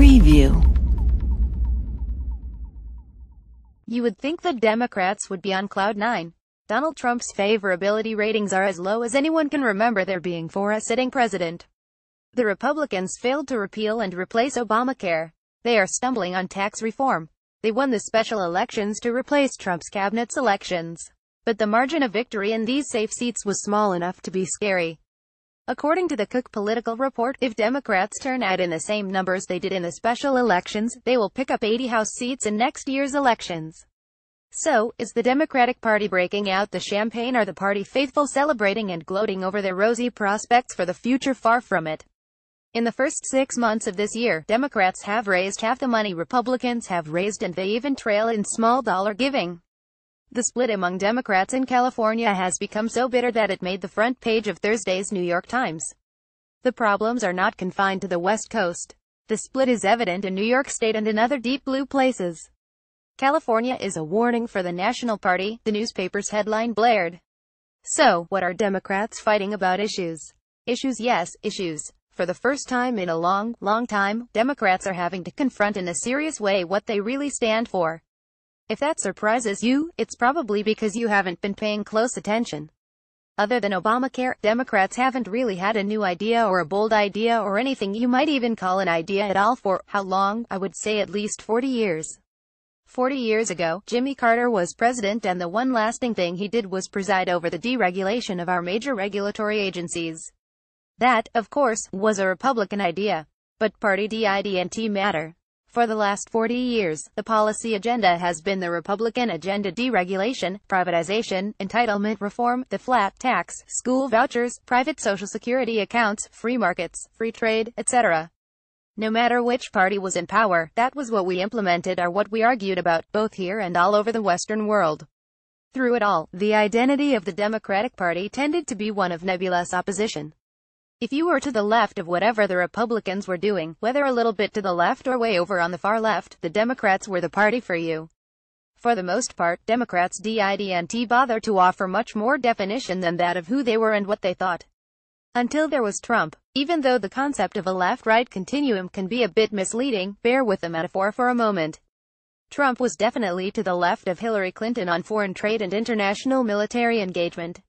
Preview. You would think the Democrats would be on cloud nine. Donald Trump's favorability ratings are as low as anyone can remember there being for a sitting president. The Republicans failed to repeal and replace Obamacare. They are stumbling on tax reform. They won the special elections to replace Trump's cabinet's elections. But the margin of victory in these safe seats was small enough to be scary. According to the Cook Political Report, if Democrats turn out in the same numbers they did in the special elections, they will pick up 80 House seats in next year's elections. So, is the Democratic Party breaking out the champagne, or the party faithful celebrating and gloating over their rosy prospects for the future? Far from it. In the first 6 months of this year, Democrats have raised half the money Republicans have raised, and they even trail in small dollar giving. The split among Democrats in California has become so bitter that it made the front page of Thursday's New York Times. The problems are not confined to the West Coast. The split is evident in New York State and in other deep blue places. California is a warning for the National Party, the newspaper's headline blared. So, what are Democrats fighting about? Issues. Issues, yes, issues. For the first time in a long time, Democrats are having to confront in a serious way what they really stand for. If that surprises you, it's probably because you haven't been paying close attention. Other than Obamacare, Democrats haven't really had a new idea or a bold idea or anything you might even call an idea at all for, how long? I would say at least 40 years. 40 years ago, Jimmy Carter was president, and the one lasting thing he did was preside over the deregulation of our major regulatory agencies. That, of course, was a Republican idea. But party didn't matter. For the last 40 years, the policy agenda has been the Republican agenda: deregulation, privatization, entitlement reform, the flat tax, school vouchers, private Social Security accounts, free markets, free trade, etc. No matter which party was in power, that was what we implemented or what we argued about, both here and all over the Western world. Through it all, the identity of the Democratic Party tended to be one of nebulous opposition. If you were to the left of whatever the Republicans were doing, whether a little bit to the left or way over on the far left, the Democrats were the party for you. For the most part, Democrats didn't bother to offer much more definition than that of who they were and what they thought. Until there was Trump. Even though the concept of a left-right continuum can be a bit misleading, bear with the metaphor for a moment. Trump was definitely to the left of Hillary Clinton on foreign trade and international military engagement.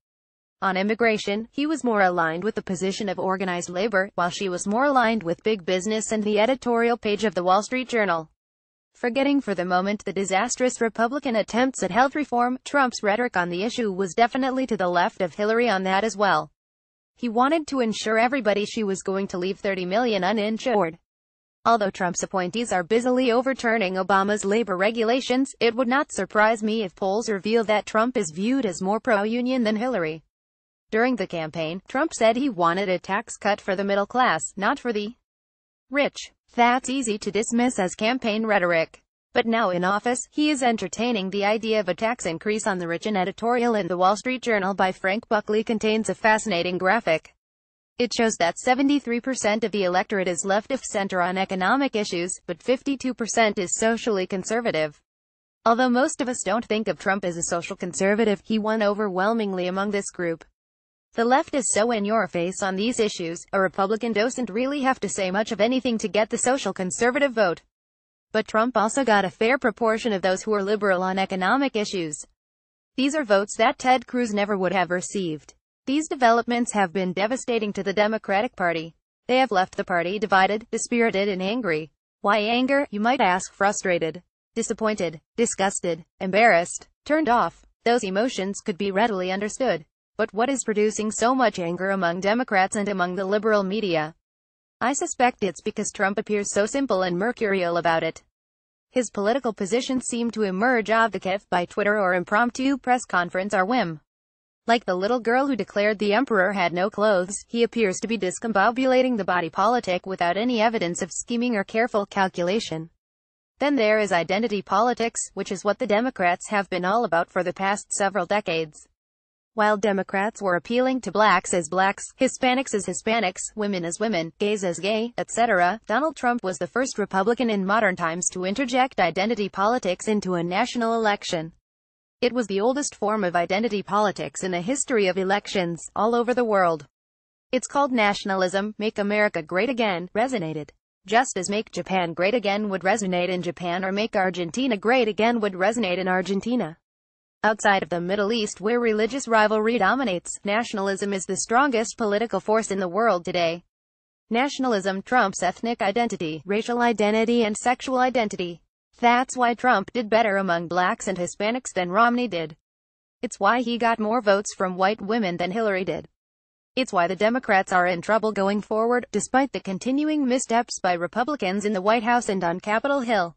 On immigration, he was more aligned with the position of organized labor, while she was more aligned with big business and the editorial page of the Wall Street Journal. Forgetting for the moment the disastrous Republican attempts at health reform, Trump's rhetoric on the issue was definitely to the left of Hillary on that as well. He wanted to ensure everybody she was going to leave 30 million uninsured. Although Trump's appointees are busily overturning Obama's labor regulations, it would not surprise me if polls reveal that Trump is viewed as more pro-union than Hillary. During the campaign, Trump said he wanted a tax cut for the middle class, not for the rich. That's easy to dismiss as campaign rhetoric. But now in office, he is entertaining the idea of a tax increase on the rich. An editorial in the Wall Street Journal by Frank Buckley contains a fascinating graphic. It shows that 73% of the electorate is left of center on economic issues, but 52% is socially conservative. Although most of us don't think of Trump as a social conservative, he won overwhelmingly among this group. The left is so in your face on these issues, a Republican doesn't really have to say much of anything to get the social conservative vote. But Trump also got a fair proportion of those who are liberal on economic issues. These are votes that Ted Cruz never would have received. These developments have been devastating to the Democratic Party. They have left the party divided, dispirited and angry. Why anger, you might ask? Frustrated, disappointed, disgusted, embarrassed, turned off. Those emotions could be readily understood. But what is producing so much anger among Democrats and among the liberal media? I suspect it's because Trump appears so simple and mercurial about it. His political positions seem to emerge off the cuff by Twitter or impromptu press conference or whim. Like the little girl who declared the emperor had no clothes, he appears to be discombobulating the body politic without any evidence of scheming or careful calculation. Then there is identity politics, which is what the Democrats have been all about for the past several decades. While Democrats were appealing to blacks as blacks, Hispanics as Hispanics, women as women, gays as gay, etc., Donald Trump was the first Republican in modern times to interject identity politics into a national election. It was the oldest form of identity politics in the history of elections, all over the world. It's called nationalism. Make America Great Again resonated. Just as Make Japan Great Again would resonate in Japan or Make Argentina Great Again would resonate in Argentina. Outside of the Middle East, where religious rivalry dominates, nationalism is the strongest political force in the world today. Nationalism trumps ethnic identity, racial identity and sexual identity. That's why Trump did better among blacks and Hispanics than Romney did. It's why he got more votes from white women than Hillary did. It's why the Democrats are in trouble going forward, despite the continuing missteps by Republicans in the White House and on Capitol Hill.